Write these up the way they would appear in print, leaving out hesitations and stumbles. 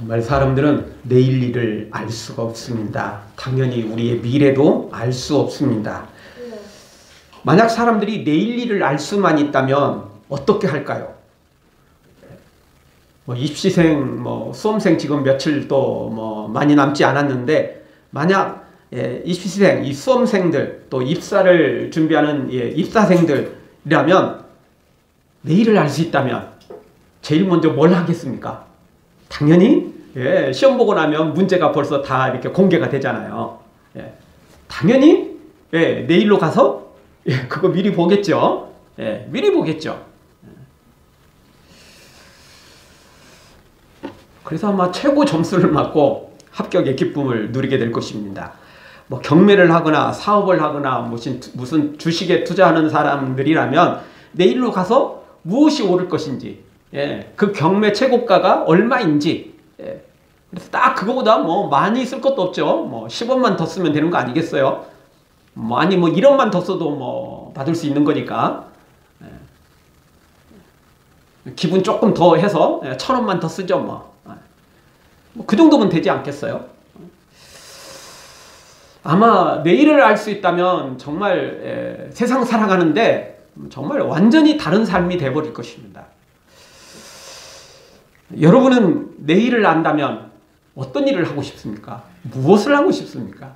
정말 사람들은 내일 일을 알 수가 없습니다. 당연히 우리의 미래도 알 수 없습니다. 만약 사람들이 내일 일을 알 수만 있다면 어떻게 할까요? 입시생, 수험생 지금 며칠 또 많이 남지 않았는데, 만약 입시생, 이 수험생들, 또 입사를 준비하는 입사생들이라면 내일을 알 수 있다면 제일 먼저 뭘 하겠습니까? 당연히 시험 보고 나면 문제가 벌써 다 이렇게 공개가 되잖아요. 당연히 내일로 가서 그거 미리 보겠죠. 미리 보겠죠. 그래서 아마 최고 점수를 맞고 합격의 기쁨을 누리게 될 것입니다. 경매를 하거나 사업을 하거나 무슨 주식에 투자하는 사람들이라면 내일로 가서 무엇이 오를 것인지, 그 경매 최고가가 얼마인지, 그래서 딱 그거보다 많이 쓸 것도 없죠. 10원만 더 쓰면 되는 거 아니겠어요? 아니 1원만 더 써도 받을 수 있는 거니까. 기분 조금 더 해서 1000원만 더 쓰죠. 그 정도면 되지 않겠어요? 아마 내일을 알 수 있다면 정말 세상 살아가는데 정말 완전히 다른 삶이 돼버릴 것입니다. 여러분은 내일을 안다면 어떤 일을 하고 싶습니까? 무엇을 하고 싶습니까?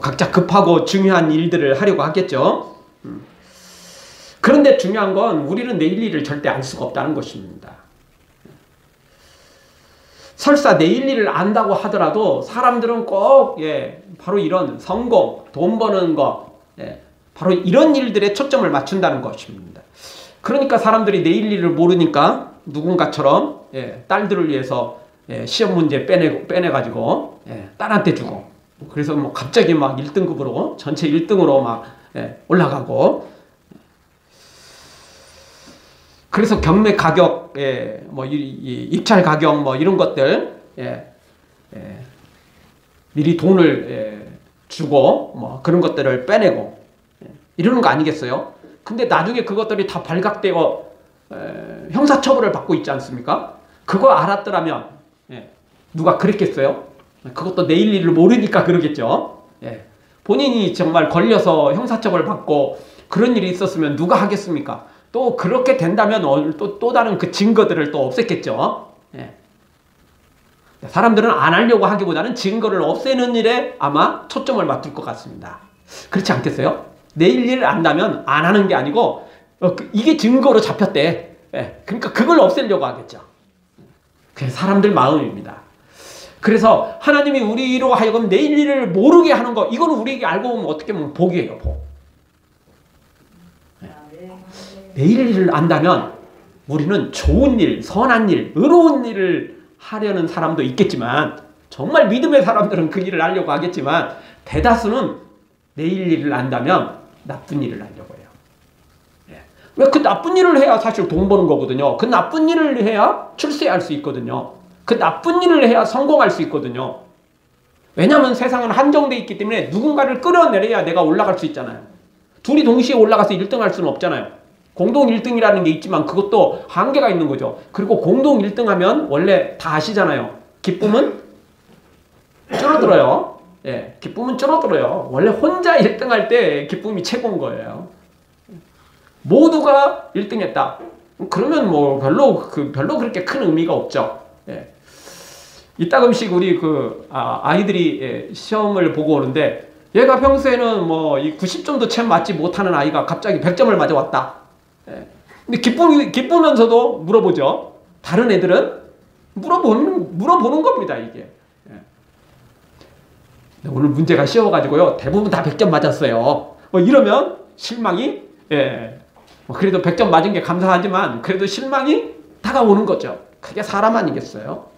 각자 급하고 중요한 일들을 하려고 하겠죠. 그런데 중요한 건 우리는 내일 일을 절대 알 수가 없다는 것입니다. 설사 내일 일을 안다고 하더라도 사람들은 꼭 바로 이런 성공, 돈 버는 거, 바로 이런 일들에 초점을 맞춘다는 것입니다. 그러니까 사람들이 내일 일을 모르니까 누군가처럼 딸들을 위해서 시험 문제 빼내가지고 딸한테 주고, 그래서 갑자기 1등급으로 전체 1등으로 올라가고, 그래서 경매 가격, 입찰 가격 이런 것들 미리 돈을 주고 그런 것들을 빼내고 이러는 거 아니겠어요? 근데 나중에 그것들이 다 발각되고 형사처벌을 받고 있지 않습니까? 그거 알았더라면 누가 그랬겠어요? 그것도 내일 일을 모르니까 그러겠죠. 본인이 정말 걸려서 형사처벌을 받고 그런 일이 있었으면 누가 하겠습니까? 또 그렇게 된다면 또 다른 그 증거들을 또 없앴겠죠. 사람들은 안 하려고 하기보다는 증거를 없애는 일에 아마 초점을 맞출 것 같습니다. 그렇지 않겠어요? 내일 일을 안다면 안 하는 게 아니고 이게 증거로 잡혔대. 그러니까 그걸 없애려고 하겠죠. 그게 사람들 마음입니다. 그래서 하나님이 우리로 하여금 내일 일을 모르게 하는 거, 이거는 우리에게 알고 보면 어떻게 보면 복이에요, 복. 내일 일을 안다면 우리는 좋은 일, 선한 일, 의로운 일을 하려는 사람도 있겠지만, 정말 믿음의 사람들은 그 일을 하려고 하겠지만, 대다수는 내일 일을 안다면 나쁜 일을 하려고 해요. 왜? 그 나쁜 일을 해야 사실 돈 버는 거거든요. 그 나쁜 일을 해야 출세할 수 있거든요. 그 나쁜 일을 해야 성공할 수 있거든요. 왜냐하면 세상은 한정되어 있기 때문에 누군가를 끌어내려야 내가 올라갈 수 있잖아요. 둘이 동시에 올라가서 1등 할 수는 없잖아요. 공동 1등이라는 게 있지만 그것도 한계가 있는 거죠. 그리고 공동 1등 하면 원래 다 아시잖아요. 기쁨은 줄어들어요. 기쁨은 줄어들어요. 원래 혼자 1등 할 때 기쁨이 최고인 거예요. 모두가 1등 했다. 그러면 별로 그렇게 큰 의미가 없죠. 이따금씩 우리 아이들이 시험을 보고 오는데, 얘가 평소에는 이 90점도 채 맞지 못하는 아이가 갑자기 100점을 맞아왔다. 근데 기쁘면서도 물어보죠. 다른 애들은 물어보는 겁니다, 이게. 오늘 문제가 쉬워가지고요, 대부분 다 100점 맞았어요. 이러면 실망이, 그래도 100점 맞은 게 감사하지만 그래도 실망이 다가오는 거죠. 그게 사람 아니겠어요?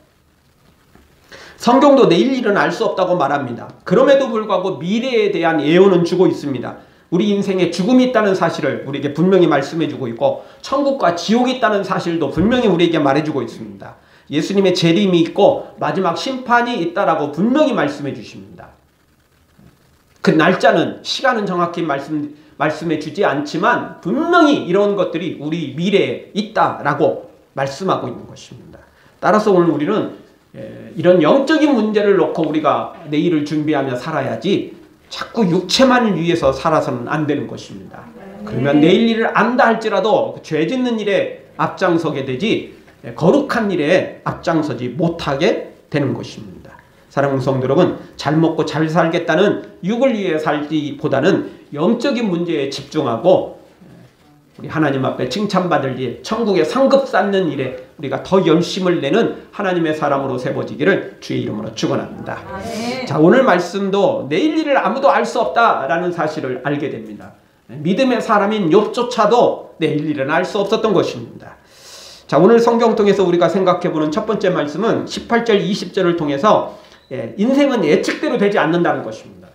성경도 내일 일은 알 수 없다고 말합니다. 그럼에도 불구하고 미래에 대한 예언은 주고 있습니다. 우리 인생에 죽음이 있다는 사실을 우리에게 분명히 말씀해주고 있고, 천국과 지옥이 있다는 사실도 분명히 우리에게 말해주고 있습니다. 예수님의 재림이 있고 마지막 심판이 있다라고 분명히 말씀해 주십니다. 그 날짜는, 시간은 정확히 말씀해 주지 않지만 분명히 이런 것들이 우리 미래에 있다라고 말씀하고 있는 것입니다. 따라서 오늘 우리는 이런 영적인 문제를 놓고 우리가 내일을 준비하며 살아야지 자꾸 육체만을 위해서 살아서는 안 되는 것입니다. 그러면 내일 일을 안다 할지라도 죄 짓는 일에 앞장서게 되지 거룩한 일에 앞장서지 못하게 되는 것입니다. 사랑하는 성도 여러분, 잘 먹고 잘 살겠다는 육을 위해 살기보다는 영적인 문제에 집중하고 우리 하나님 앞에 칭찬받을 일, 천국에 상급 쌓는 일에 우리가 더 열심을 내는 하나님의 사람으로 세워지기를 주의 이름으로 축원합니다. 자, 오늘 말씀도 내일 일을 아무도 알 수 없다라는 사실을 알게 됩니다. 믿음의 사람인 욥조차도 내일 일은 알 수 없었던 것입니다. 자, 오늘 성경 통해서 우리가 생각해보는 첫 번째 말씀은 18절 20절을 통해서 인생은 예측대로 되지 않는다는 것입니다.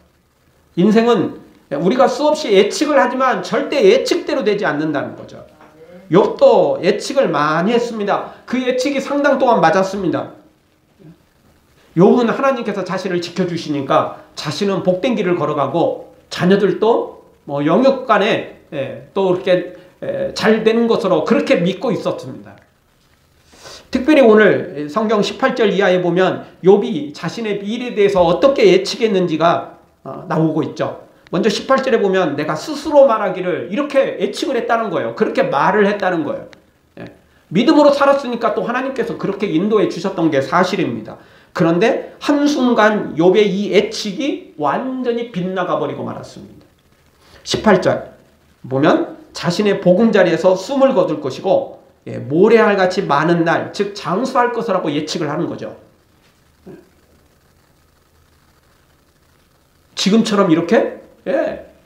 인생은 우리가 수없이 예측을 하지만 절대 예측대로 되지 않는다는 거죠. 욥도 예측을 많이 했습니다. 그 예측이 상당 동안 맞았습니다. 욥은 하나님께서 자신을 지켜주시니까 자신은 복된 길을 걸어가고 자녀들도 영육간에 또 이렇게 잘 되는 것으로 그렇게 믿고 있었습니다. 특별히 오늘 성경 18절 이하에 보면 욥이 자신의 미래에 대해서 어떻게 예측했는지가 나오고 있죠. 먼저 18절에 보면 내가 스스로 말하기를 이렇게 예측을 했다는 거예요. 그렇게 말을 했다는 거예요. 믿음으로 살았으니까 또 하나님께서 그렇게 인도해 주셨던 게 사실입니다. 그런데 한순간 욥의 이 예측이 완전히 빗나가 버리고 말았습니다. 18절 보면 자신의 보금자리에서 숨을 거둘 것이고 모래알같이 많은 날, 즉 장수할 것이라고 예측을 하는 거죠. 지금처럼 이렇게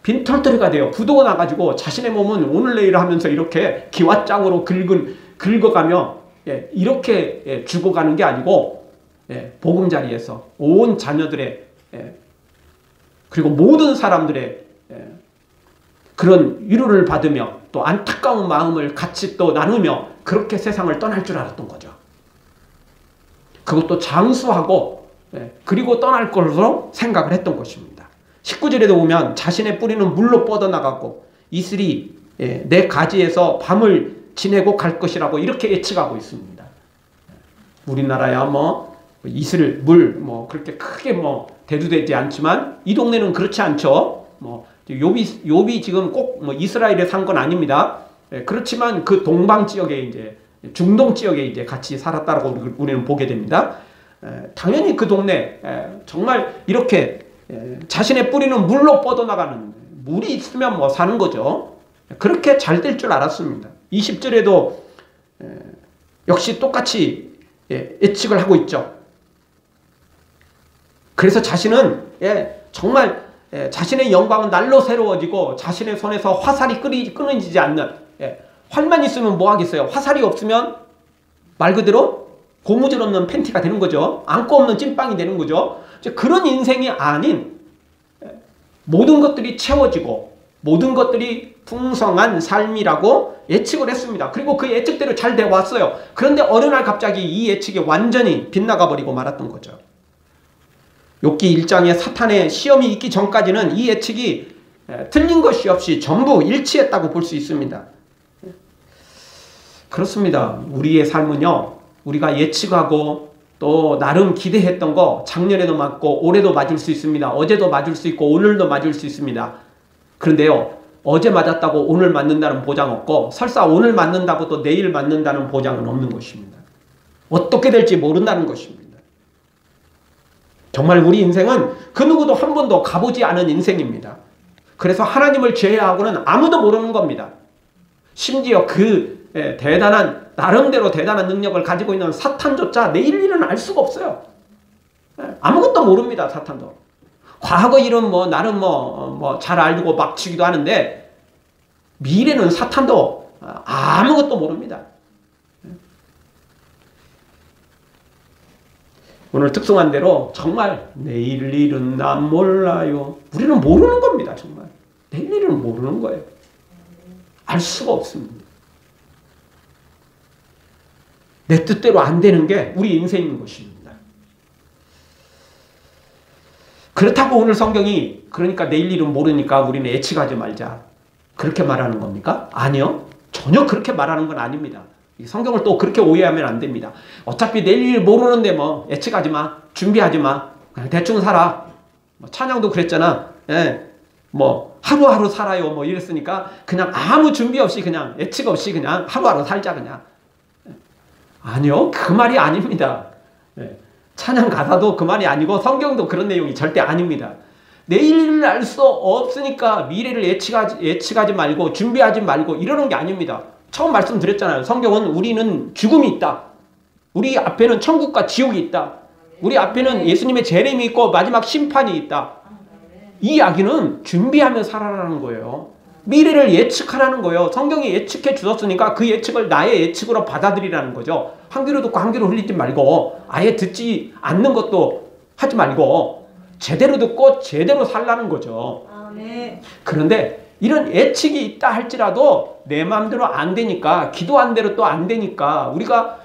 빈털터리가 돼요. 부도가 나가지고 자신의 몸은 오늘 내일 하면서 이렇게 기왓장으로 긁어가며 이렇게 죽어가는 게 아니고 보금자리에서 온 자녀들의 그리고 모든 사람들의 그런 위로를 받으며 또 안타까운 마음을 같이 또 나누며 그렇게 세상을 떠날 줄 알았던 거죠. 그것도 장수하고 그리고 떠날 것으로 생각을 했던 것입니다. 19절에도 보면 자신의 뿌리는 물로 뻗어나가고 이슬이 내 가지에서 밤을 지내고 갈 것이라고 이렇게 예측하고 있습니다. 우리나라야 이슬, 물 그렇게 크게 대두되지 않지만 이 동네는 그렇지 않죠. 욥이 지금 꼭 이스라엘에 산 건 아닙니다. 그렇지만 그 동방 지역에 이제 중동 지역에 이제 같이 살았다라고 우리는 보게 됩니다. 당연히 그 동네 정말 이렇게 자신의 뿌리는 물로 뻗어나가는 물이 있으면 사는 거죠. 그렇게 잘 될 줄 알았습니다. 20절에도 역시 똑같이 예측을 하고 있죠. 그래서 자신은 정말 자신의 영광은 날로 새로워지고 자신의 손에서 화살이 끊어지지 않는 활만 있으면 뭐 하겠어요. 화살이 없으면 말 그대로 고무줄 없는 팬티가 되는 거죠. 안고 없는 찐빵이 되는 거죠. 그런 인생이 아닌 모든 것들이 채워지고 모든 것들이 풍성한 삶이라고 예측을 했습니다. 그리고 그 예측대로 잘 돼 왔어요. 그런데 어느 날 갑자기 이 예측이 완전히 빗나가 버리고 말았던 거죠. 욥기 1장에 사탄의 시험이 있기 전까지는 이 예측이 틀린 것이 없이 전부 일치했다고 볼 수 있습니다. 그렇습니다. 우리의 삶은요, 우리가 예측하고 또 나름 기대했던 거 작년에도 맞고 올해도 맞을 수 있습니다. 어제도 맞을 수 있고 오늘도 맞을 수 있습니다. 그런데요, 어제 맞았다고 오늘 맞는다는 보장 없고 설사 오늘 맞는다고 또 내일 맞는다는 보장은 없는 것입니다. 어떻게 될지 모른다는 것입니다. 정말 우리 인생은 그 누구도 한 번도 가보지 않은 인생입니다. 그래서 하나님을 제외하고는 아무도 모르는 겁니다. 심지어 그 나름대로 대단한 능력을 가지고 있는 사탄조차 내일 일은 알 수가 없어요. 아무것도 모릅니다. 사탄도. 과거 일은 나름 잘 알고 막치기도 하는데 미래는 사탄도 아무것도 모릅니다. 오늘 특성한 대로 정말 내일 일은 난 몰라요. 우리는 모르는 겁니다. 정말. 내일 일은 모르는 거예요. 알 수가 없습니다. 내 뜻대로 안 되는 게 우리 인생인 것입니다. 그렇다고 오늘 성경이 그러니까 내일 일은 모르니까 우리는 예측하지 말자. 그렇게 말하는 겁니까? 아니요. 전혀 그렇게 말하는 건 아닙니다. 성경을 또 그렇게 오해하면 안 됩니다. 어차피 내일 일 모르는데 뭐 예측하지 마. 준비하지 마. 그냥 대충 살아. 뭐 찬양도 그랬잖아. 예. 뭐 하루하루 살아요. 뭐 이랬으니까 그냥 아무 준비 없이 그냥 예측 없이 그냥 하루하루 살자 그냥. 아니요. 그 말이 아닙니다. 예. 찬양 가사도 그 말이 아니고 성경도 그런 내용이 절대 아닙니다. 내일을 알 수 없으니까 미래를 예측하지 말고 준비하지 말고 이러는 게 아닙니다. 처음 말씀드렸잖아요. 성경은 우리는 죽음이 있다. 우리 앞에는 천국과 지옥이 있다. 우리 앞에는 예수님의 재림이 있고 마지막 심판이 있다. 이 이야기는 준비하며 살아라는 거예요. 미래를 예측하라는 거예요. 성경이 예측해 주셨으니까 그 예측을 나의 예측으로 받아들이라는 거죠. 한 귀로 듣고 한 귀로 흘리지 말고 아예 듣지 않는 것도 하지 말고 제대로 듣고 제대로 살라는 거죠. 그런데 이런 예측이 있다 할지라도 내 마음대로 안 되니까 기도한 대로 또 안 되니까 우리가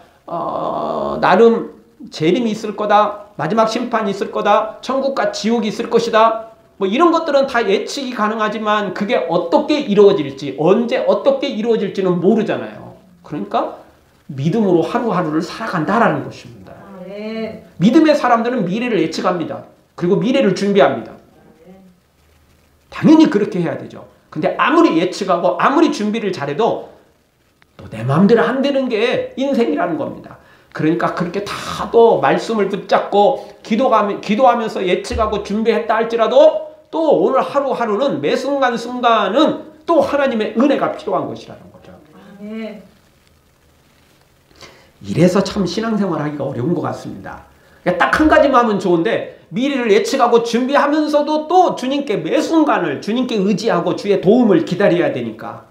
나름 재림이 있을 거다. 마지막 심판이 있을 거다. 천국과 지옥이 있을 것이다. 뭐 이런 것들은 다 예측이 가능하지만 그게 어떻게 이루어질지 언제 어떻게 이루어질지는 모르잖아요. 그러니까 믿음으로 하루하루를 살아간다라는 것입니다. 믿음의 사람들은 미래를 예측합니다. 그리고 미래를 준비합니다. 당연히 그렇게 해야 되죠. 근데 아무리 예측하고 아무리 준비를 잘해도 또 내 마음대로 안 되는 게 인생이라는 겁니다. 그러니까 그렇게 다 또 말씀을 붙잡고 기도하면서 예측하고 준비했다 할지라도 또 오늘 하루하루는 매 순간순간은 또 하나님의 은혜가 필요한 것이라는 거죠. 이래서 참 신앙생활 하기가 어려운 것 같습니다. 딱 한 가지만 하면 좋은데 미래를 예측하고 준비하면서도 또 주님께 매 순간을 주님께 의지하고 주의 도움을 기다려야 되니까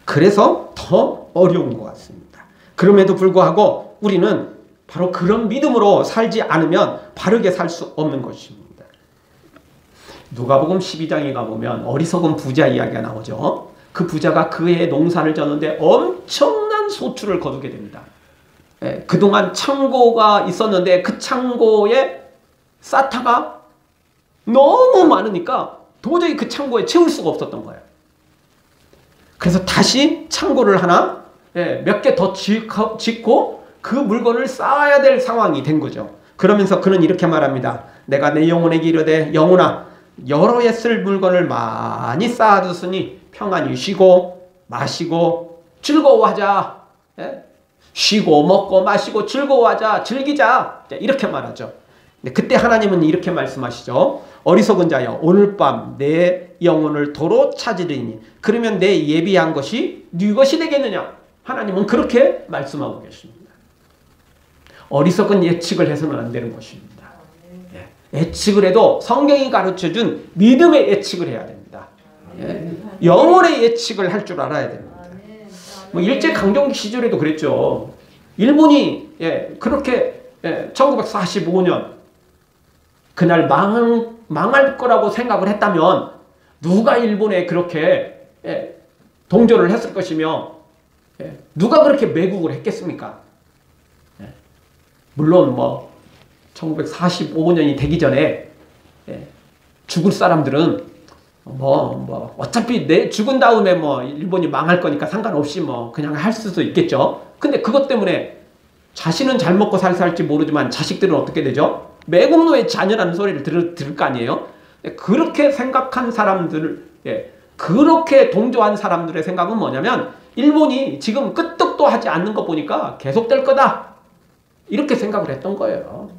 그래서 더 어려운 것 같습니다. 그럼에도 불구하고 우리는 바로 그런 믿음으로 살지 않으면 바르게 살 수 없는 것입니다. 누가복음 12장에 가보면 어리석은 부자 이야기가 나오죠. 그 부자가 그 해에 농사를 졌는데 엄청난 소출을 거두게 됩니다. 그동안 창고가 있었는데 그 창고에 쌀타가 너무 많으니까 도저히 그 창고에 채울 수가 없었던 거예요. 그래서 다시 창고를 하나 몇 개 더 짓고 그 물건을 쌓아야 될 상황이 된 거죠. 그러면서 그는 이렇게 말합니다. 내가 내 영혼에게 이르되 영혼아 여러 해 쓸 물건을 많이 쌓아두으니 평안히 쉬고 마시고 즐거워하자. 쉬고 먹고 마시고 즐거워하자. 즐기자. 이렇게 말하죠. 그때 하나님은 이렇게 말씀하시죠. 어리석은 자여 오늘 밤 내 영혼을 도로 찾으리니 그러면 내 예비한 것이 네 것이 되겠느냐. 하나님은 그렇게 말씀하고 계십니다. 어리석은 예측을 해서는 안 되는 것입니다. 예측을 해도 성경이 가르쳐준 믿음의 예측을 해야 됩니다. 영혼의 예측을 할 줄 알아야 됩니다. 뭐 일제강점기 시절에도 그랬죠. 일본이 그렇게 1945년 그날 망할 거라고 생각을 했다면 누가 일본에 그렇게 동조를 했을 것이며 누가 그렇게 매국을 했겠습니까? 물론 뭐 1945년이 되기 전에 죽을 사람들은 어차피 내 죽은 다음에 뭐 일본이 망할 거니까 상관없이 뭐 그냥 할 수도 있겠죠. 근데 그것 때문에 자신은 잘 먹고 살지 모르지만 자식들은 어떻게 되죠? 매국노의 자녀라는 소리를 들을 거 아니에요? 그렇게 생각한 사람들, 그렇게 동조한 사람들의 생각은 뭐냐면 일본이 지금 끄떡도 하지 않는 거 보니까 계속될 거다. 이렇게 생각을 했던 거예요.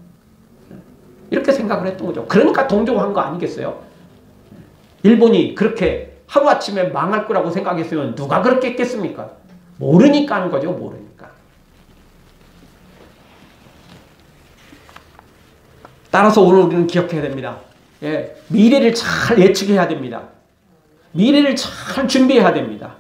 이렇게 생각을 했던 거죠. 그러니까 동조한 거 아니겠어요? 일본이 그렇게 하루아침에 망할 거라고 생각했으면 누가 그렇게 했겠습니까? 모르니까 하는 거죠. 모르니까. 따라서 오늘 우리는 기억해야 됩니다. 미래를 잘 예측해야 됩니다. 미래를 잘 준비해야 됩니다.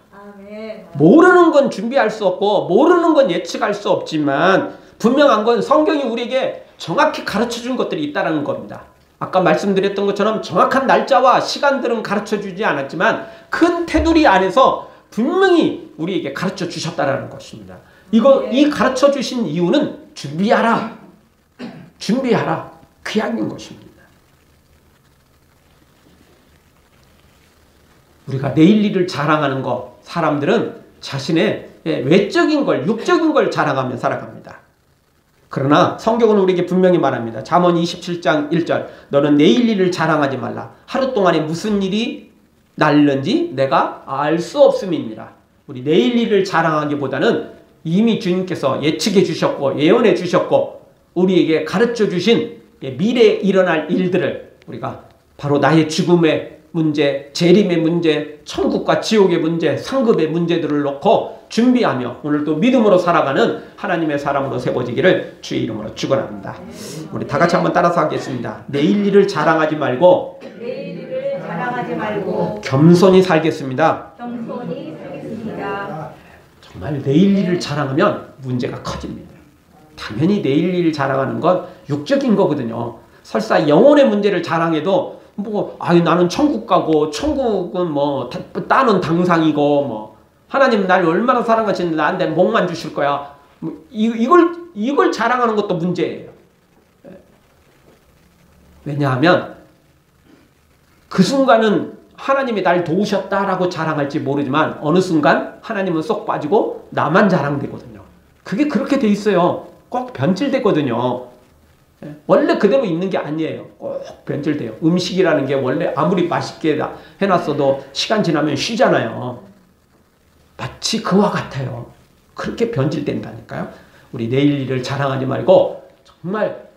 모르는 건 준비할 수 없고 모르는 건 예측할 수 없지만 분명한 건 성경이 우리에게 정확히 가르쳐준 것들이 있다는 겁니다. 아까 말씀드렸던 것처럼 정확한 날짜와 시간들은 가르쳐주지 않았지만 큰 테두리 안에서 분명히 우리에게 가르쳐 주셨다는 것입니다. 이 가르쳐 주신 이유는 준비하라. 준비하라. 그 이야기인 것입니다. 우리가 내일 일을 자랑하는 것, 사람들은 자신의 외적인 걸, 육적인 걸 자랑하며 살아갑니다. 그러나 성경은 우리에게 분명히 말합니다. 잠언 27장 1절 너는 내일 일을 자랑하지 말라. 하루 동안에 무슨 일이 날는지 내가 알 수 없음이니라. 우리 내일 일을 자랑하기보다는 이미 주님께서 예측해 주셨고 예언해 주셨고 우리에게 가르쳐 주신 미래에 일어날 일들을 우리가 바로 나의 죽음의 문제, 재림의 문제, 천국과 지옥의 문제, 상급의 문제들을 놓고 준비하며 오늘도 믿음으로 살아가는 하나님의 사람으로 세워지기를 주의 이름으로 축원합니다. 우리 다 같이 한번 따라서 하겠습니다. 내일 일을 자랑하지 말고 겸손히 살겠습니다. 정말 내일 일을 자랑하면 문제가 커집니다. 당연히 내일 일을 자랑하는 건 육적인 거거든요. 설사 영혼의 문제를 자랑해도 나는 천국 가고 천국은 따는 당상이고 하나님 날 얼마나 사랑하시는데 나한테 복만 주실 거야. 이걸 자랑하는 것도 문제예요. 왜냐하면 그 순간은 하나님이 날 도우셨다라고 자랑할지 모르지만 어느 순간 하나님은 쏙 빠지고 나만 자랑되거든요. 그게 그렇게 돼 있어요. 꼭 변질되거든요. 원래 그대로 있는 게 아니에요. 꼭 변질돼요. 음식이라는 게 원래 아무리 맛있게 해놨어도 시간 지나면 쉬잖아요. 마치 그와 같아요. 그렇게 변질된다니까요. 우리 내일 일을 자랑하지 말고 정말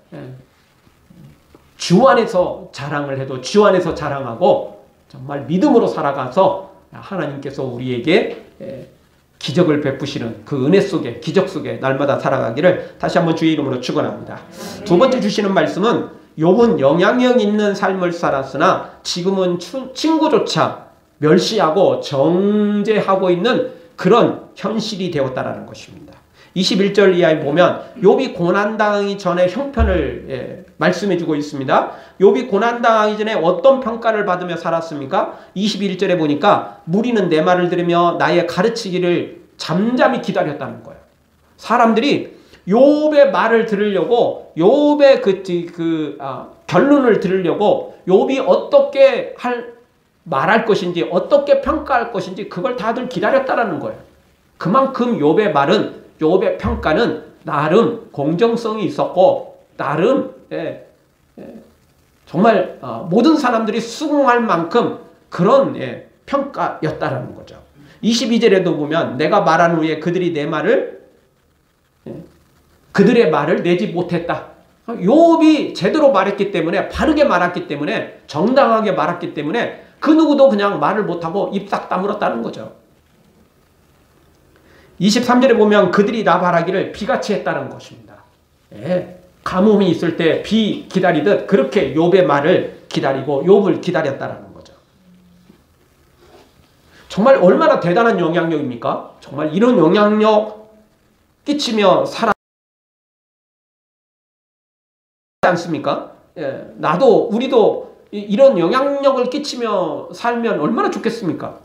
주 안에서 자랑을 해도 주 안에서 자랑하고 정말 믿음으로 살아가서 하나님께서 우리에게 기적을 베푸시는 그 은혜 속에 기적 속에 날마다 살아가기를 다시 한번 주의 이름으로 축원합니다. 두 번째 주시는 말씀은 욥은 영향력 있는 삶을 살았으나 지금은 친구조차 멸시하고 정죄하고 있는 그런 현실이 되었다라는 것입니다. 21절 이하에 보면 욥이 고난당하기 전에 형편을 말씀해주고 있습니다. 욥이 고난당하기 전에 어떤 평가를 받으며 살았습니까? 21절에 보니까 무리는 내 말을 들으며 나의 가르치기를 잠잠히 기다렸다는 거예요. 사람들이 욥의 말을 들으려고 욥의 결론을 들으려고 욥이 어떻게 말할 것인지 어떻게 평가할 것인지 그걸 다들 기다렸다라는 거예요. 그만큼 욥의 평가는 나름 공정성이 있었고 나름 정말 모든 사람들이 수긍할 만큼 그런 평가였다라는 거죠. 22절에도 보면 내가 말한 후에 그들의 말을 내지 못했다. 욥이 제대로 말했기 때문에 바르게 말했기 때문에 정당하게 말했기 때문에 그 누구도 그냥 말을 못하고 입 싹 다물었다는 거죠. 23절에 보면 그들이 나 바라기를 비같이 했다는 것입니다. 가뭄이 있을 때 비 기다리듯 그렇게 욥의 말을 기다리고 욥을 기다렸다는 거죠. 정말 얼마나 대단한 영향력입니까? 정말 이런 영향력 끼치며 살아 않습니까? 우리도 이런 영향력을 끼치며 살면 얼마나 좋겠습니까?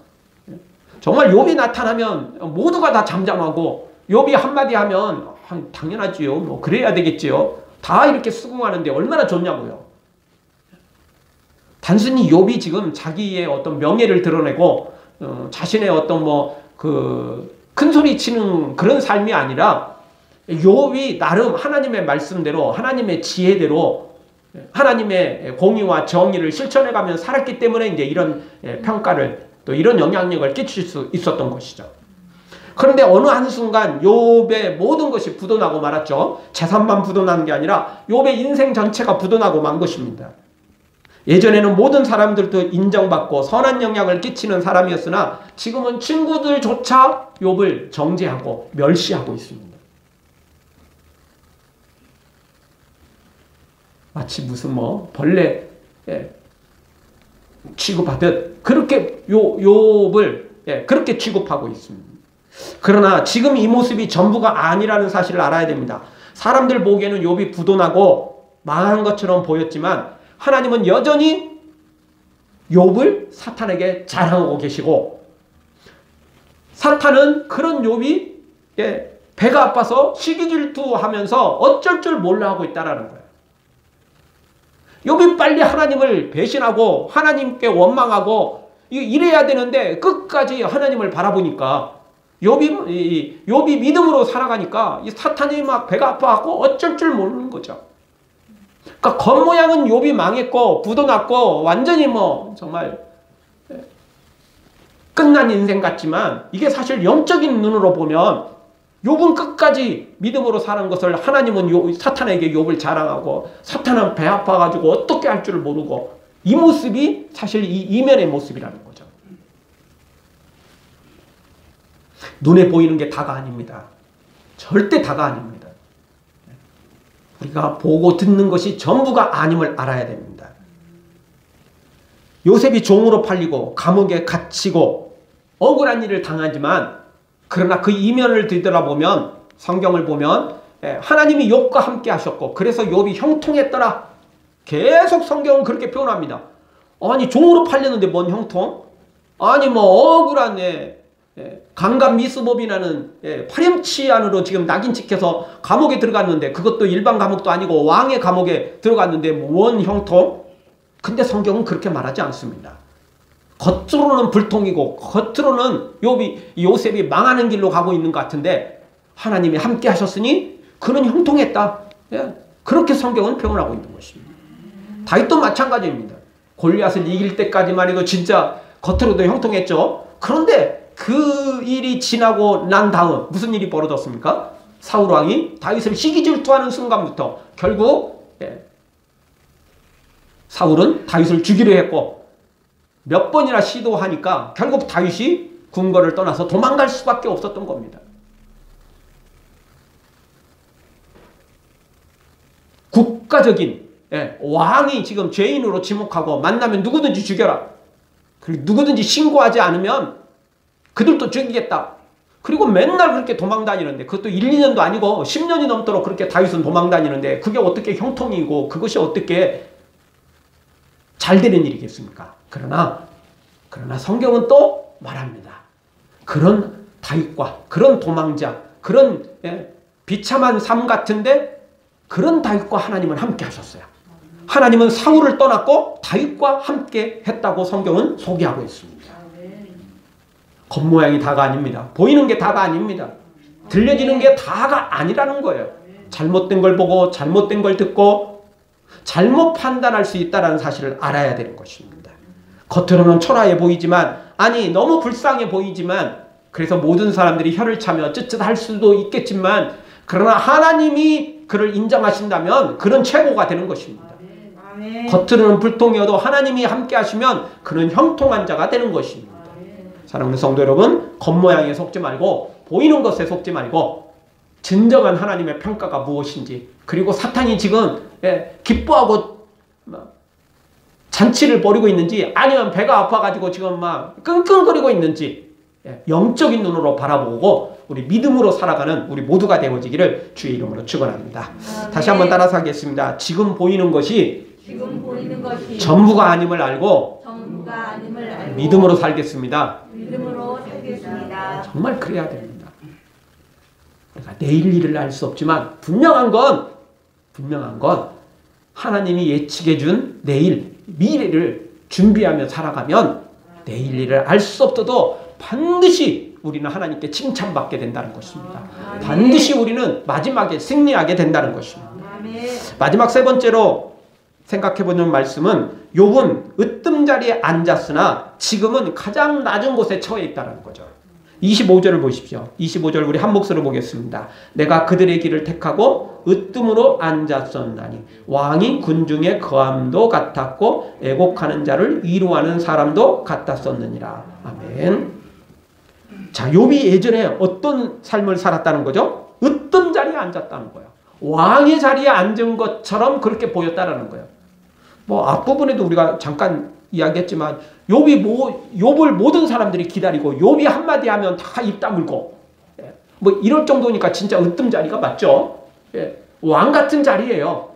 정말 욥이 나타나면 모두가 다 잠잠하고 욥이 한마디 하면 당연하지요. 그래야 되겠지요. 다 이렇게 수긍하는데 얼마나 좋냐고요. 단순히 욥이 지금 자기의 어떤 명예를 드러내고 자신의 어떤 큰 소리 치는 그런 삶이 아니라 욥이 나름 하나님의 말씀대로 하나님의 지혜대로 하나님의 공의와 정의를 실천해가며 살았기 때문에 이제 이런 평가를 또 이런 영향력을 끼칠 수 있었던 것이죠. 그런데 어느 한순간 욥의 모든 것이 부도나고 말았죠. 재산만 부도나는 게 아니라 욥의 인생 전체가 부도나고 만 것입니다. 예전에는 모든 사람들도 인정받고 선한 영향을 끼치는 사람이었으나 지금은 친구들조차 욥을 정죄하고 멸시하고 있습니다. 마치 무슨 벌레 취급하듯 그렇게 욥을 그렇게 취급하고 있습니다. 그러나 지금 이 모습이 전부가 아니라는 사실을 알아야 됩니다. 사람들 보기에는 욥이 부도나고 망한 것처럼 보였지만 하나님은 여전히 욥을 사탄에게 자랑하고 계시고 사탄은 그런 욥이 배가 아파서 시기질투하면서 어쩔 줄 몰라 하고 있다는 거예요. 욥이 빨리 하나님을 배신하고 하나님께 원망하고 이래야 되는데 끝까지 하나님을 바라보니까 욥이 믿음으로 살아가니까 이 사탄이 막 배가 아파하고 어쩔 줄 모르는 거죠. 그러니까 겉모양은 욥이 망했고 부도 났고 완전히 뭐 정말 끝난 인생 같지만 이게 사실 영적인 눈으로 보면 욥은 끝까지 믿음으로 사는 것을 하나님은 사탄에게 욥을 자랑하고 사탄은 배 아파가지고 어떻게 할 줄 모르고 이 모습이 사실 이 이면의 모습이라는 거죠. 눈에 보이는 게 다가 아닙니다. 절대 다가 아닙니다. 우리가 보고 듣는 것이 전부가 아님을 알아야 됩니다. 요셉이 종으로 팔리고 감옥에 갇히고 억울한 일을 당하지만 그러나 그 이면을 뒤돌아보면 성경을 보면 하나님이 욥과 함께 하셨고 그래서 욥이 형통했더라. 계속 성경은 그렇게 표현합니다. 아니 종으로 팔렸는데 뭔 형통? 아니 뭐 억울한 강간미수법이라는 파렴치 안으로 지금 낙인 찍혀서 감옥에 들어갔는데 그것도 일반 감옥도 아니고 왕의 감옥에 들어갔는데 뭔 형통? 근데 성경은 그렇게 말하지 않습니다. 겉으로는 불통이고 겉으로는 요셉이 망하는 길로 가고 있는 것 같은데 하나님이 함께 하셨으니 그는 형통했다. 그렇게 성경은 표현하고 있는 것입니다. 다윗도 마찬가지입니다. 골리앗을 이길 때까지만 해도 진짜 겉으로도 형통했죠. 그런데 그 일이 지나고 난 다음 무슨 일이 벌어졌습니까? 사울왕이 다윗을 시기질투하는 순간부터 결국 사울은 다윗을 죽이려 했고 몇 번이나 시도하니까 결국 다윗이 궁궐을 떠나서 도망갈 수밖에 없었던 겁니다. 국가적인 왕이 지금 죄인으로 지목하고 만나면 누구든지 죽여라. 그리고 누구든지 신고하지 않으면 그들도 죽이겠다. 그리고 맨날 그렇게 도망다니는데 그것도 1, 2년도 아니고 10년이 넘도록 그렇게 다윗은 도망다니는데 그게 어떻게 형통이고 그것이 어떻게 잘 되는 일이겠습니까? 그러나 성경은 또 말합니다. 그런 다윗과 그런 도망자, 그런 비참한 삶 같은데 그런 다윗과 하나님은 함께 하셨어요. 하나님은 사울을 떠났고 다윗과 함께 했다고 성경은 소개하고 있습니다. 겉모양이 다가 아닙니다. 보이는 게 다가 아닙니다. 들려지는 게 다가 아니라는 거예요. 잘못된 걸 보고 잘못된 걸 듣고 잘못 판단할 수 있다는 사실을 알아야 되는 것입니다. 겉으로는 초라해 보이지만 아니 너무 불쌍해 보이지만 그래서 모든 사람들이 혀를 차며 쯧쯧할 수도 있겠지만 그러나 하나님이 그를 인정하신다면 그는 최고가 되는 것입니다. 겉으로는 불통이어도 하나님이 함께 하시면 그는 형통한 자가 되는 것입니다. 사랑하는 성도 여러분, 겉모양에 속지 말고 보이는 것에 속지 말고 진정한 하나님의 평가가 무엇인지 그리고 사탄이 지금 기뻐하고 잔치를 벌이고 있는지 아니면 배가 아파가지고 지금 막 끙끙거리고 있는지 영적인 눈으로 바라보고 우리 믿음으로 살아가는 우리 모두가 되어지기를 주의 이름으로 축원합니다. 다시 한번 따라서 하겠습니다. 지금 보이는 것이 전부가 아님을 알고 믿음으로 살겠습니다. 정말 그래야 됩니다. 우리가 내일 일을 알 수 없지만 분명한 건 하나님이 예측해 준 내일 미래를 준비하며 살아가면 내일 일을 알 수 없어도 반드시 우리는 하나님께 칭찬받게 된다는 것입니다. 반드시 우리는 마지막에 승리하게 된다는 것입니다. 마지막 세 번째로 생각해보는 말씀은 욥은 으뜸자리에 앉았으나 지금은 가장 낮은 곳에 처해 있다는 거죠. 25절을 보십시오. 25절 우리 한 목소리로 보겠습니다. 내가 그들의 길을 택하고 으뜸으로 앉았었나니 왕이 군중의 거함도 같았고 애곡하는 자를 위로하는 사람도 같았었느니라. 아멘. 자, 욥이 예전에 어떤 삶을 살았다는 거죠? 으뜸 자리에 앉았다는 거예요. 왕의 자리에 앉은 것처럼 그렇게 보였다는 거예요. 뭐 앞부분에도 우리가 잠깐 이야기했지만 욥을 모든 사람들이 기다리고 욥이 한마디 하면 다 입 다물고 뭐 이럴 정도니까 진짜 으뜸 자리가 맞죠. 왕 같은 자리예요.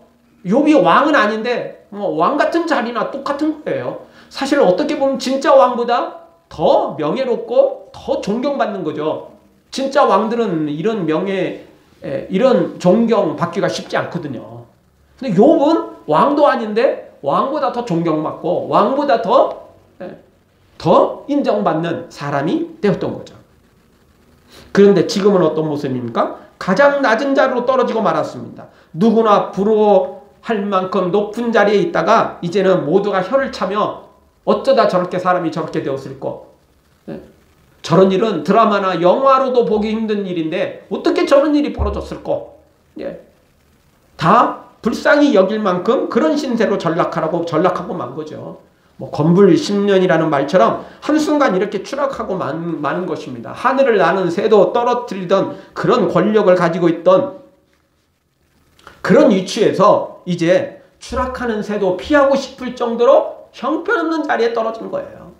욥이 왕은 아닌데 왕 같은 자리나 똑같은 거예요. 사실 어떻게 보면 진짜 왕보다 더 명예롭고 더 존경받는 거죠. 진짜 왕들은 이런 명예, 이런 존경 받기가 쉽지 않거든요. 근데 욥은 왕도 아닌데 왕보다 더 존경받고 왕보다 더 인정받는 사람이 되었던 거죠. 그런데 지금은 어떤 모습입니까? 가장 낮은 자리로 떨어지고 말았습니다. 누구나 부러워할 만큼 높은 자리에 있다가 이제는 모두가 혀를 차며 어쩌다 저렇게 사람이 저렇게 되었을까? 저런 일은 드라마나 영화로도 보기 힘든 일인데 어떻게 저런 일이 벌어졌을까? 다 불쌍히 여길 만큼 그런 신세로 전락하고 만 거죠. 뭐 건불 10년이라는 말처럼 한순간 이렇게 추락하고 마는 것입니다. 하늘을 나는 새도 떨어뜨리던 그런 권력을 가지고 있던 그런 위치에서 이제 추락하는 새도 피하고 싶을 정도로 형편없는 자리에 떨어진 거예요.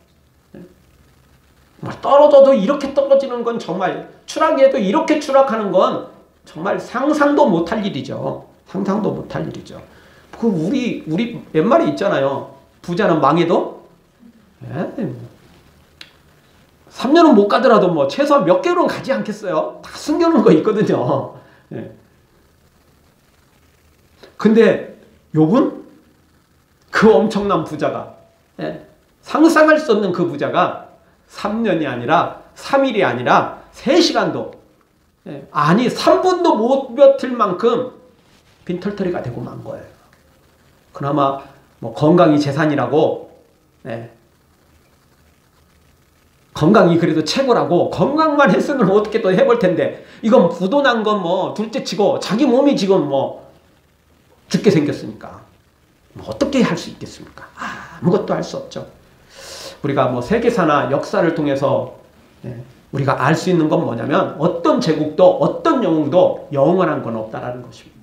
떨어져도 이렇게 떨어지는 건 정말, 추락해도 이렇게 추락하는 건 정말 상상도 못할 일이죠. 상상도 못할 일이죠. 우리 옛말에 있잖아요. 부자는 망해도 3년은 못 가더라도 뭐 최소한 몇 개월은 가지 않겠어요? 다 숨겨놓은 거 있거든요. 근데 욥은 그 엄청난 부자가, 상상할 수 없는 그 부자가 3년이 아니라 3일이 아니라 3시간도, 아니 3분도 못 버틸 만큼 빈털터리가 되고 만 거예요. 그나마 뭐 건강이 재산이라고, 건강이 그래도 최고라고, 건강만 했으면 어떻게 또 해볼 텐데, 이건 부도난 건 뭐 둘째 치고 자기 몸이 지금 뭐 죽게 생겼으니까 뭐 어떻게 할 수 있겠습니까? 아무것도 할 수 없죠. 우리가 뭐 세계사나 역사를 통해서 우리가 알 수 있는 건 뭐냐면, 어떤 제국도 어떤 영웅도 영원한 건 없다라는 것입니다.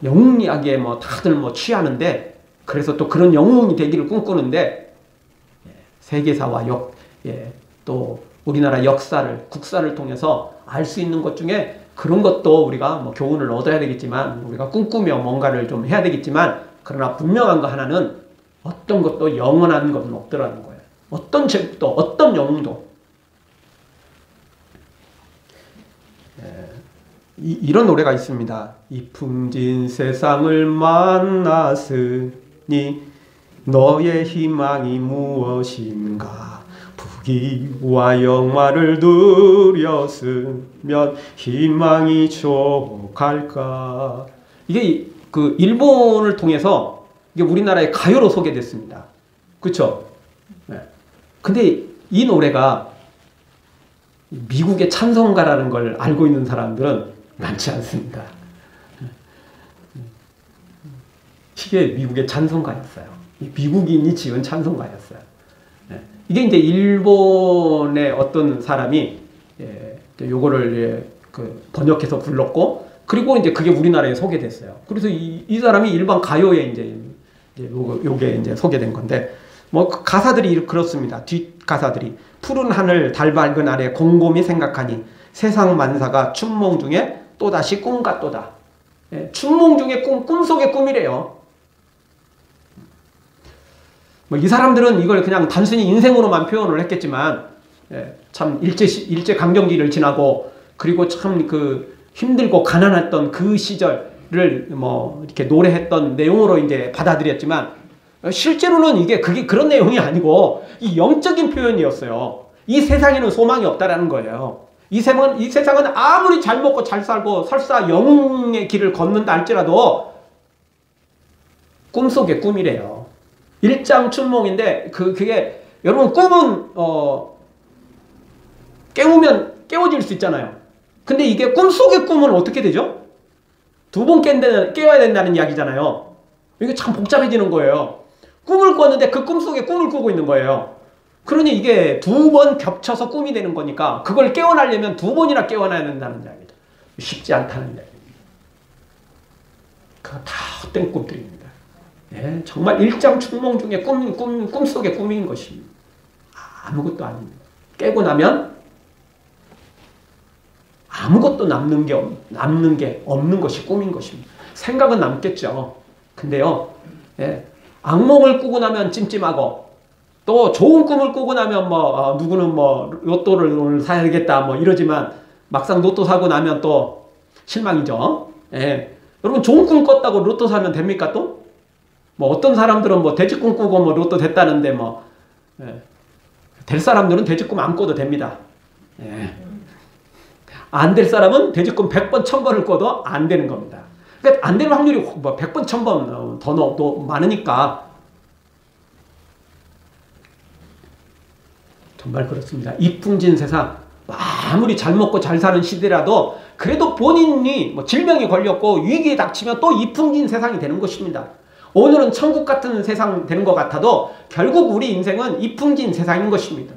영웅 이야기에 뭐 다들 뭐 취하는데, 그래서 또 그런 영웅이 되기를 꿈꾸는데, 세계사와 또 우리나라 역사를, 국사를 통해서 알 수 있는 것 중에 그런 것도 우리가 뭐 교훈을 얻어야 되겠지만, 우리가 꿈꾸며 뭔가를 좀 해야 되겠지만, 그러나 분명한 거 하나는 어떤 것도 영원한 것은 없더라는 거예요. 어떤 제국도 어떤 영웅도. 이런 노래가 있습니다. 이 풍진 세상을 만났으니 너의 희망이 무엇인가? 부귀와 영화를 누렸으면 희망이 족할까? 이게 그 일본을 통해서 이게 우리나라의 가요로 소개됐습니다. 그렇죠? 근데 이 노래가 미국의 찬송가라는 걸 알고 있는 사람들은 많지 않습니다. 이게 미국의 찬송가였어요. 미국인이 지은 찬송가였어요. 이게 이제 일본의 어떤 사람이 요거를 번역해서 불렀고, 그리고 이제 그게 우리나라에 소개됐어요. 그래서 이 사람이 일반 가요에 이제 요게 이제 소개된 건데, 뭐 가사들이 그렇습니다. 뒷 가사들이 푸른 하늘 달 밝은 아래 곰곰이 생각하니 세상 만사가 춘몽 중에 또다시 꿈 같도다. 춘몽 중에 꿈속의 꿈이래요. 뭐 이 사람들은 이걸 그냥 단순히 인생으로만 표현을 했겠지만, 참 일제 강점기를 지나고, 그리고 참 그 힘들고 가난했던 그 시절을 뭐 이렇게 노래했던 내용으로 이제 받아들였지만, 실제로는 그게 그런 내용이 아니고 이 영적인 표현이었어요. 이 세상에는 소망이 없다라는 거예요. 이 세상은 아무리 잘 먹고 잘 살고 설사 영웅의 길을 걷는다 할지라도 꿈속의 꿈이래요. 일장춘몽인데 그게 여러분, 꿈은 깨워질 수 있잖아요. 근데 이게 꿈속의 꿈은 어떻게 되죠? 2번 깨워야 된다는 이야기잖아요. 이게 참 복잡해지는 거예요. 꿈을 꿨는데 그 꿈속에 꿈을 꾸고 있는 거예요. 그러니 이게 2번 겹쳐서 꿈이 되는 거니까 그걸 깨어나려면 2번이나 깨어나야 된다는 이야기죠. 쉽지 않다는 이야기입니다. 그거 다 헛된 꿈들입니다. 정말 일장춘몽 중에 꿈속의 꿈인 것입니다. 아무것도 아닙니다. 깨고 나면 아무것도 남는 게 없는 것이 꿈인 것입니다. 생각은 남겠죠. 근데요, 악몽을 꾸고 나면 찜찜하고, 또 좋은 꿈을 꾸고 나면 누구는 로또를 오늘 사야겠다 이러지만, 막상 로또 사고 나면 또 실망이죠. 여러분, 좋은 꿈 꿨다고 로또 사면 됩니까 또? 어떤 사람들은 돼지 꿈 꾸고 로또 됐다는데 될 사람들은 돼지꿈 안 꿔도 됩니다. 예. 안 될 사람은 돼지꿈 100번, 1000번을 꿔도 안 되는 겁니다. 그러니까 안 되는 확률이 뭐 100번, 1000번 더 많으니까 정말 그렇습니다. 이풍진 세상, 아무리 잘 먹고 잘 사는 시대라도 그래도 본인이 뭐 질병이 걸렸고 위기에 닥치면 또 이풍진 세상이 되는 것입니다. 오늘은 천국 같은 세상 되는 것 같아도 결국 우리 인생은 이풍진 세상인 것입니다.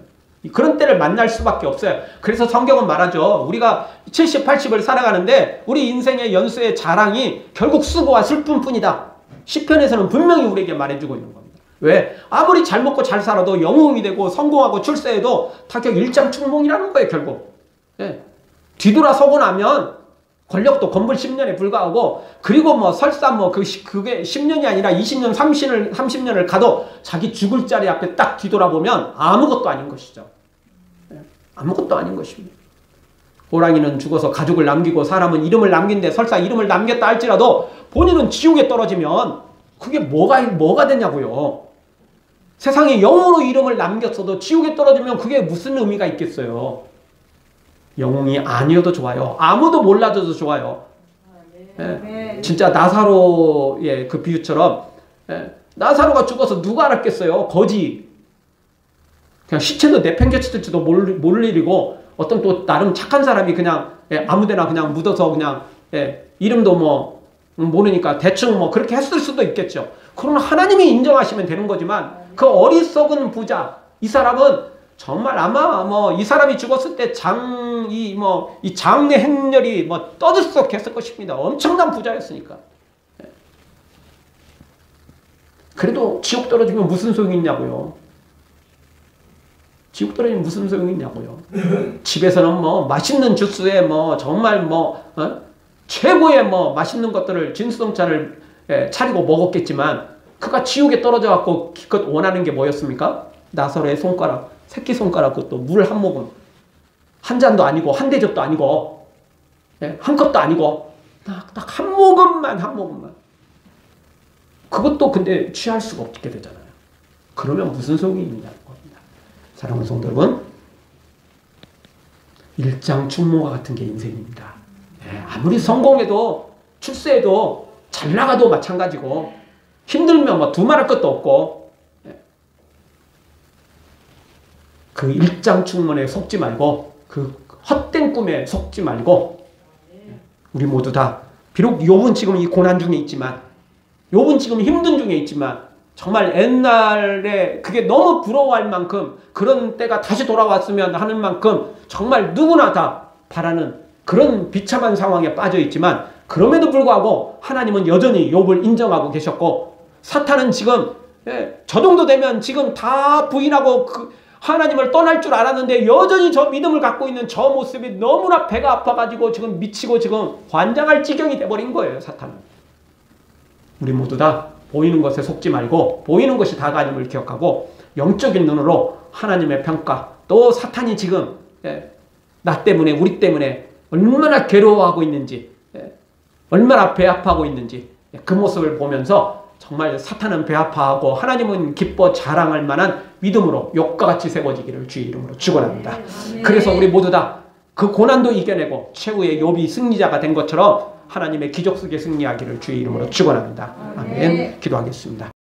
그런 때를 만날 수밖에 없어요. 그래서 성경은 말하죠. 우리가 70, 80을 살아가는데 우리 인생의 연수의 자랑이 결국 수고와 슬픔뿐이다. 시편에서는 분명히 우리에게 말해주고 있는 겁니다. 왜? 아무리 잘 먹고 잘 살아도 영웅이 되고 성공하고 출세해도 다 결국 일장춘몽이라는 거예요. 결국. 예. 뒤돌아서고 나면 권력도 건불 10년에 불과하고 그리고 뭐 설사 뭐 그게 10년이 아니라 20년, 30년을 가도 자기 죽을 자리 앞에 딱 뒤돌아보면 아무것도 아닌 것이죠. 아무것도 아닌 것입니다. 호랑이는 죽어서 가족을 남기고 사람은 이름을 남긴데 설사 이름을 남겼다 할지라도 본인은 지옥에 떨어지면 그게 뭐가 되냐고요. 세상에 영으로 이름을 남겼어도 지옥에 떨어지면 그게 무슨 의미가 있겠어요. 영웅이 아니어도 좋아요. 아무도 몰라줘도 좋아요. 예. 진짜 나사로의 그 비유처럼 나사로가 죽어서 누가 알았겠어요. 거지. 그냥 시체도 내팽개쳐질지도 모를 일이고 어떤 또 나름 착한 사람이 그냥 아무데나 그냥 묻어서 그냥 이름도 뭐 모르니까 대충 뭐 그렇게 했을 수도 있겠죠. 그러나 하나님이 인정하시면 되는 거지만 그 어리석은 부자 이 사람은 정말 아마 뭐 이 사람이 죽었을 때 이 장래 행렬이 뭐 떠들썩했을 것입니다. 엄청난 부자였으니까. 그래도 지옥 떨어지면 무슨 소용이 있냐고요. 지옥 떨어지면 무슨 소용이 있냐고요. 집에서는 뭐 맛있는 주스에 뭐 정말 최고의 뭐 맛있는 것들을 진수성찬을 차리고 먹었겠지만 그가 지옥에 떨어져 갖고 기껏 원하는 게 뭐였습니까? 나사로의 손가락, 새끼손가락 그것도 물 한 모금, 한 잔도 아니고 한 대접도 아니고 한 컵도 아니고 딱 한 모금만 그것도 근데 취할 수가 없게 되잖아요. 그러면 무슨 소용이 있냐는 겁니다. 사랑하는 성도 여러분, 일장춘몽과 같은 게 인생입니다. 아무리 성공해도 출세해도 잘 나가도 마찬가지고 힘들면 뭐 두말할 것도 없고 그 일장춘몽에 속지 말고 그 헛된 꿈에 속지 말고 우리 모두 다 비록 욥은 지금 이 고난 중에 있지만 욥은 지금 힘든 중에 있지만 정말 옛날에 그게 너무 부러워할 만큼 그런 때가 다시 돌아왔으면 하는 만큼 정말 누구나 다 바라는 그런 비참한 상황에 빠져 있지만 그럼에도 불구하고 하나님은 여전히 욥을 인정하고 계셨고 사탄은 지금 저 정도 되면 지금 다 부인하고 하나님을 떠날 줄 알았는데 여전히 저 믿음을 갖고 있는 저 모습이 너무나 배가 아파가지고 지금 미치고 지금 환장할 지경이 돼버린 거예요. 사탄은. 우리 모두 다 보이는 것에 속지 말고 보이는 것이 다가 아님을 기억하고 영적인 눈으로 하나님의 평가 또 사탄이 지금 나 때문에 우리 때문에 얼마나 괴로워하고 있는지 얼마나 배 아파하고 있는지 그 모습을 보면서 정말 사탄은 배 아파하고 하나님은 기뻐 자랑할 만한 믿음으로 욥과 같이 세워지기를 주의 이름으로 축원합니다. 그래서 우리 모두 다 그 고난도 이겨내고 최후의 욥이 승리자가 된 것처럼 하나님의 기적 속에 승리하기를 주의 이름으로 축원합니다. 아멘. 기도하겠습니다.